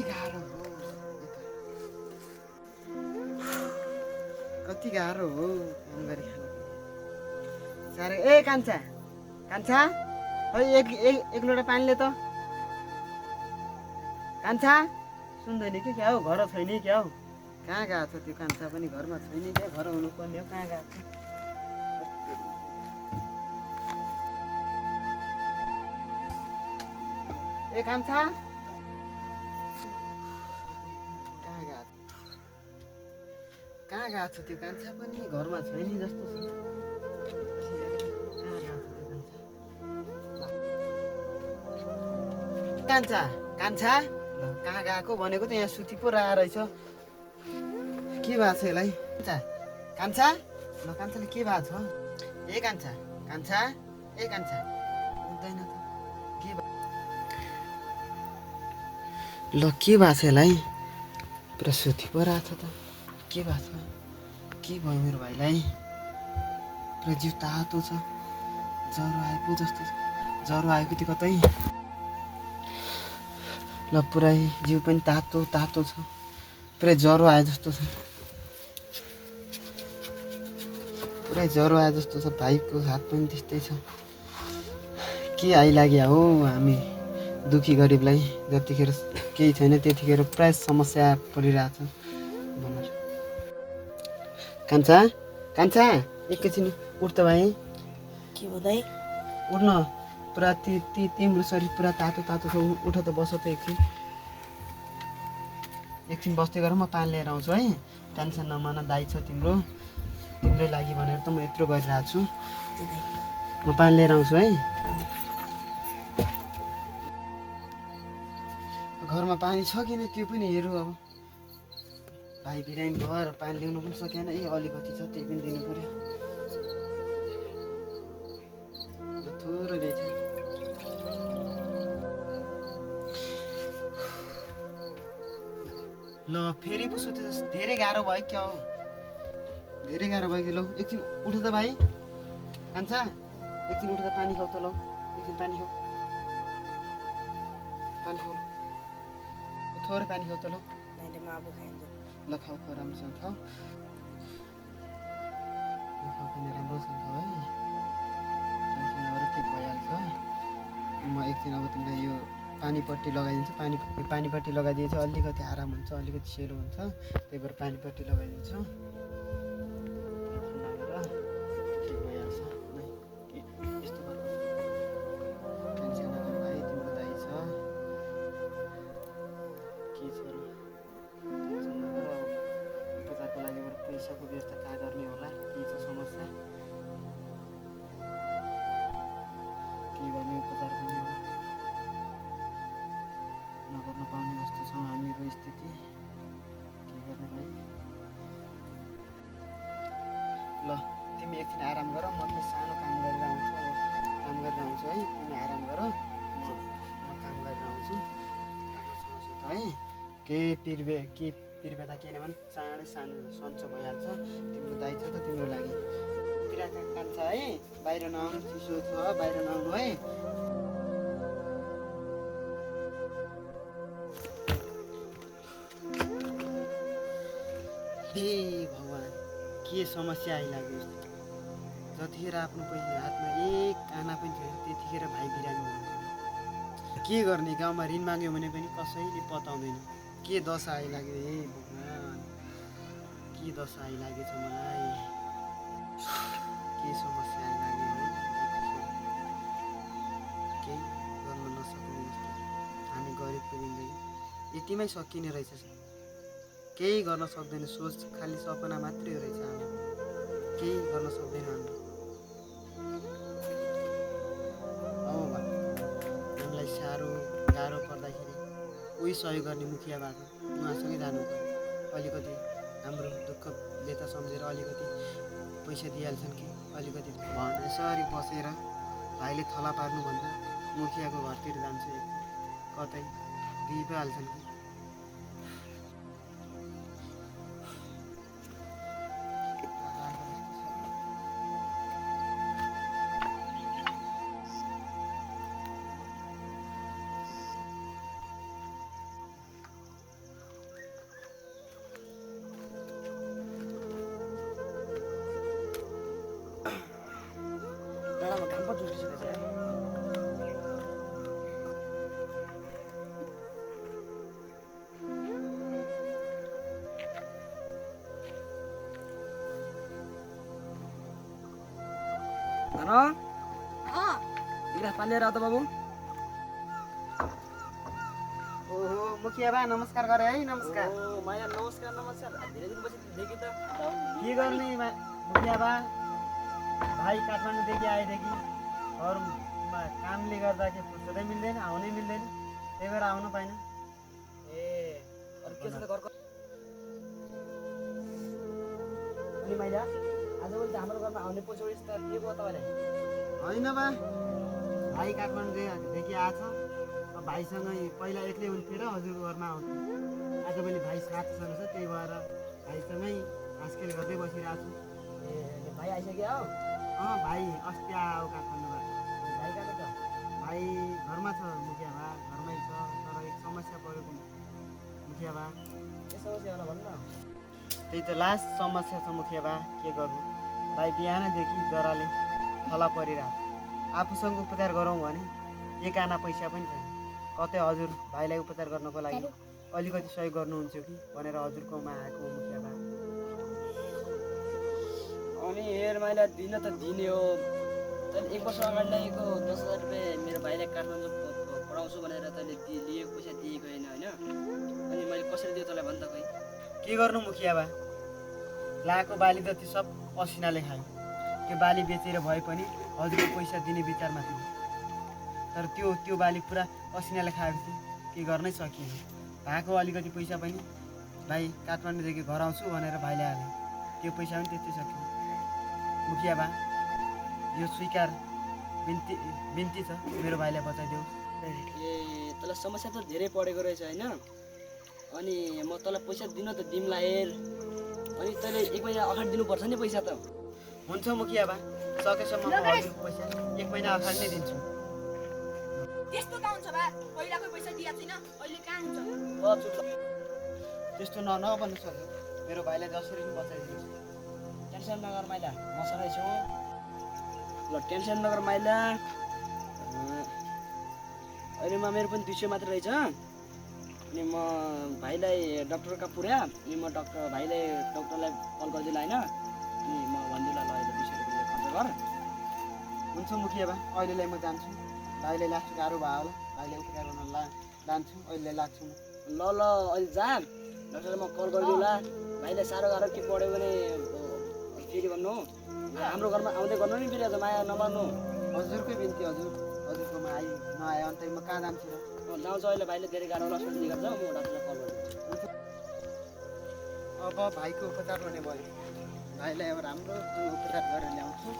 गाह्रो हो, कति गाह्रो हो काम गरी खानु साह्रै। ए कान्छा कान्छा, है एक लोटा पानी ले त। कान्छा सुन्दैन कि क्या हो, घर छैन क्या हो? कहाँ गएको छ त्यो कान्छा पनि? घरमा छैन क्या? घर हुनुपर्ने हो, कहाँ गएको छ? ए कान्छा कहाँ गएको छ त्यो कान्छा पनि? घरमा छैन जस्तो छ। कान्छा कान्छा कहाँ गएको भनेको त? यहाँ सुती पो रहेछ। के भएको छ यसलाई? कान्छा ल, कान्छाले के भएको छ? ए कान्छा कान्छा, ए कान्छा उठ्दैन त। के ल के भएको छ यसलाई? पुरा सुती पो रहेछ त। के भएको छ? के भयो मेरो भाइलाई? पुरा जिउ तातो छ, ज्वरो आएको जस्तो छ। ज्वरो आएको थियो कतै? ल पुरै जिउ पनि तातो तातो छ, पुरै ज्वरो आए जस्तो छ। पुरै ज्वरो आए जस्तो छ। भाइको हात पनि त्यस्तै छ। के आइलाग्यो हो हामी दुखी गरिबलाई? जतिखेर केही छैन त्यतिखेर प्राय समस्या परिरहेछ भनेर। कान्छा कान्छा एकैछिन उठ त भाइ। के हो दाइ? उठ्न, पुरा तिम्रो शरीर पुरा तातो तातो छ। उठ त, बस त एकछिन। एकछिन बस्दै गर, म पानी लिएर आउँछु है। टेन्सन नमान, दाइ छ तिम्रो, तिम्रै लागि भनेर त म यत्रो गरिरहेको छु। म पानी लिएर आउँछु है। घरमा पानी छ किन त्यो पनि हेरौँ। अब भाइ बिरामी भएर पानी ल्याउनु पनि सकेन। ए अलिकति छ, त्यही पनि दिनु पर्यो। थोरै रहेछ। ल फेरि पो सुते। धेरै गाह्रो भयो क्या हो? धेरै गाह्रो भयो कि? ल एकछिन उठ त भाइ। कान्छा एकछिन उठ त, पानी खाऊ त। ल एकछिन पानी खाऊ, पानी खाऊ। थोरै पानी खाऊ त। ल ल खाऊ, खाऊ, राम्रोसँग खाऊ। खाऊ पनि राम्रोसँग खाऊ है। टेन्सन नगर, ठिक भइहाल्छ। म एकछिन अब तिमीलाई यो पानीपट्टि लगाइदिन्छु। पानीपट्टि लगाइदिएपछि अलिकति आराम हुन्छ, अलिकति सेरो हुन्छ। त्यही भएर पानीपट्टि लगाइदिन्छु। ठिक भइहाल्छ। यस्तो गर्नु, टेन्सन नगर भाइ, तिम्रो दाइ छ। के छ र, टेन्सन नगर। अब उपचारको लागि पैसाको व्यवस्था कहाँ गर्ने होला? के छ समस्या? के गर्ने उपचार पनि अब नगर्न पाउने जस्तो छ हामीहरूको स्थिति। के गर्ने भाइ? ल तिमी एकछिन आराम गर, म चाहिँ सानो काम गरेर आउँछु। अब काम गरेर आउँछु है। तिमी आराम गर, म काम गरेर आउँछु। है केही पिर्बेता केही नभन्, चाँडै सन्चो भइहाल्छ। तिम्रो दाइ छ त तिम्रो लागि। बिराका कान्छ है, बाहिर नआउनु, चिसो छ, बाहिर नआउनु है। हे भगवान्, के समस्या आइलाग्यो यस्तो? जतिखेर आफ्नो पैसा हातमा एक आना पनि छैन त्यतिखेर भाइ बिरामी हुनुहुन्छ। के गर्ने? गाउँमा ऋण माग्यो भने पनि कसैले पताउँदैन। के दशा आइलाग्यो? हे भगवान्, के दशा आइलागेछ मलाई? के समस्या आइलाग्यो हो? केही गर्न नसक्ने जस्तो। हामी गरिबको जिन्दगी यतिमै सकिने रहेछ। केही गर्न सक्दैन। सोच खालि सपना मात्रै रहेछ हाम्रो। केही गर्न सक्दैन हामी। हामीलाई साह्रो गाह्रो पर्दाखेरि उही सहयोग गर्ने मुखिया भएको उहाँसँगै जानु पर्यो। अलिकति हाम्रो दुःख व्यथा सम्झेर अलिकति पैसा दिइहाल्छन् कि अलिकति यसरी बसेर भाइले थला पार्नुभन्दा मुखियाको घरतिर जान्छु, कतै दिइ पो हाल्छन् कि। डाँडामा घाम पनि झुल्किसकेको छ यार। धन एक गिलास पानी लिएर आऊ त बाबु। ओहो मुखिया बा नमस्कार गरे है नमस्कार। ओ माया नमस्कार नमस्कार। धेरै दिनपछि देखेँ त। के गर्ने मुखिया बा भाइ काठमाडौँदेखि आएदेखि घरमा कामले गर्दा के फुर्सदै मिल्दैन आउनै मिल्दैन त्यही भएर आउनु पाइन। ए अरू के छ त घरको? अनि माइला आजभोलि त हाम्रो घरमा आउने पैसा त के भयो तपाईँलाई? होइन बा भाइ काठमाडौँदेखि आएछ अब भाइसँग पहिला एक्लै हुन्थ्यो र हजुरको घरमा आउँथ्यो आजभोलि भाइ साथसँग छ त्यही भएर भाइसँगै हाँसखेल गर्दै बसिरहेको छु। ए भाइ आइसक्यो हौ। भाइ अस्ति आयो काठमाडौँबाट। भाइ कहाँ छ? भाइ घरमा छ मुखिया बा घरमै छ तर एक समस्या परेको मुखिया बा। के समस्या होला भन्नु न। त्यही त लास्ट समस्या छ मुखिया बा के गर्नु भाइ बिहानदेखि जराले थला परिरहेको आफूसँग उपचार गरौँ भने एक आना पैसा पनि छैन। कतै हजुर भाइलाई उपचार गर्नको लागि अलिकति सहयोग गर्नुहुन्छ कि भनेर हजुरकोमा आएको मुखिया बा। अनि हेर मैले दिन त दिने हो तैँले 1 वर्ष अगाडि ल्याएको 10,000 रुपियाँ मेरो भाइलाई काठमाडौँ पढाउँछु भनेर तैँले लिएको पैसा दिएको होइन होइन। अनि मैले कसरी दिएँ तँलाई भन् त खै। के गर्नु मुखिया बा लाएको बाली जति सब पसिनाले खायो त्यो बाली बेचेर भए पनि हजुरको पैसा दिने विचारमा थियो तर त्यो बाली पुरा पसिनाले खाएपछि के गर्नै सकिएन। भएको अलिकति पैसा पनि भाइ काठमाडौँदेखि घर आउँछु भनेर भाइले हाले त्यो पैसा पनि त्यस्तै सक्यो मुखिया बा। यो स्वीकार बिन्ती छ मेरो भाइलाई बचाइदेऊ। ए तँलाई समस्या त धेरै परेको रहेछ होइन। अनि म तँलाई पैसा दिन त दिउँला हेर। अनि तैँले 1 महिना अगाडि दिनुपर्छ नि पैसा त। हुन्छ मुखिया बा सकेसम्म म हजुरको पैसा 1 महिना अगाडि नै दिन्छु। त्यस्तो त हुन्छ बा पहिलाको पैसा दिएको छैन अहिले कहाँ हुन्छ? त्यस्तो नभन्नु सक्यो मेरो भाइलाई जसरी पनि बचाइदिनुहोस्। टेन्सन नगर माइला म सँगै छु। ल टेन्सन नगर माइला। अहिलेमा मेरो पनि 200 मात्र रहेछ। अनि म भाइलाई डक्टर कहाँ पुर्या अनि म भाइलाई डक्टरलाई कल गरिदिउँला होइन। अनि म भनिदिउँला ल अहिले 200 रुपियाँ खर्च गर। हुन्छ मुखिया बा अहिलेलाई म जान्छु भाइलाई लास्ट गाह्रो भयो होला भाइलाई उपचार गर्न लान्छु अहिले लाग्छु म। ल ल अहिले जा डक्टरलाई म कल गरिदिउँला। भाइलाई साह्रो गाह्रो के पढ्यो भने फेरि भन्नु हाम्रो घरमा आउँदै गर्नु नि फेरि आज माया नमार्नु। हजुरकै बिन्ती हजुरकोमा नआयो अन्त म कहाँ जान्छु र। जाउँछ अहिले भाइले धेरै गाह्रो होला सोच्ने गर्छ म डक्टरलाई कल गरिदिन्छु। अब भाइको उपचार गर्ने भयो भाइलाई अब राम्रो उपचार गरेर ल्याउँछु।